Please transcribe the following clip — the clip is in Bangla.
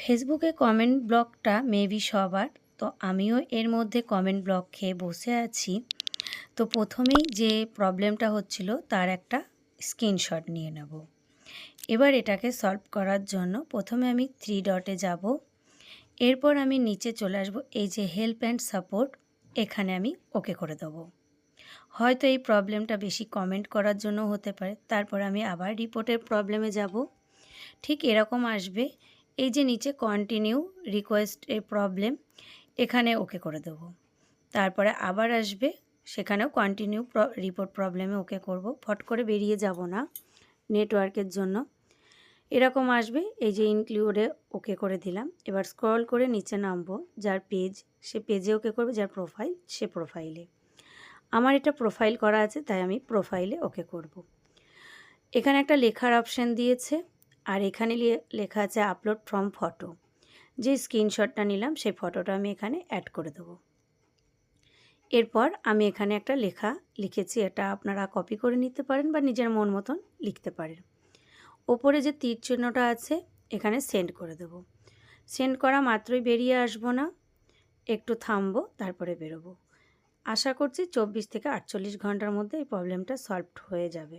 ফেসবুকে কমেন্ট ব্লকটা মেবি সবার। তো আমিও এর মধ্যে কমেন্ট ব্লক খেয়ে বসে আছি। তো প্রথমেই যে প্রবলেমটা হচ্ছিল তার একটা স্ক্রিনশট নিয়ে নেব। এবার এটাকে সলভ করার জন্য প্রথমে আমি 3 ডটে যাব। এরপর আমি নিচে চলে আসব, এই যে হেল্প অ্যান্ড সাপোর্ট, এখানে আমি ওকে করে দেবো। হয়তো এই প্রবলেমটা বেশি কমেন্ট করার জন্য হতে পারে। তারপর আমি আবার রিপোর্টের প্রবলেমে যাব। ঠিক এরকম আসবে, এই যে নিচে কন্টিনিউ রিকোয়েস্ট এ প্রবলেম, এখানে ওকে করে দেবো। তারপরে আবার আসবে, সেখানেও কন্টিনিউ রিপোর্ট প্রবলেমে ওকে করব। ফট করে বেরিয়ে যাব না নেটওয়ার্কের জন্য। এরকম আসবে, এই যে ইনক্লুডে ওকে করে দিলাম। এবার স্ক্রল করে নিচে নামবো, যার পেজ সে পেজে ওকে করবে, যার প্রোফাইল সে প্রোফাইলে। আমার এটা প্রোফাইল করা আছে তাই আমি প্রোফাইলে ওকে করব। এখানে একটা লেখার অপশান দিয়েছে, আর এখানে লেখা আছে আপলোড ফ্রম ফটো। যে স্ক্রিনশটটা নিলাম সেই ফটোটা আমি এখানে অ্যাড করে দেবো। এরপর আমি এখানে একটা লেখা লিখেছি, এটা আপনারা কপি করে নিতে পারেন বা নিজের মন মতন লিখতে পারেন। ওপরে যে তীর চিহ্নটা আছে এখানে সেন্ড করে দেব। সেন্ড করা মাত্রই বেরিয়ে আসবো না, একটু থামবো, তারপরে বেরোবো। আশা করছি 24 থেকে 48 ঘন্টার মধ্যে এই প্রবলেমটা সলভড হয়ে যাবে।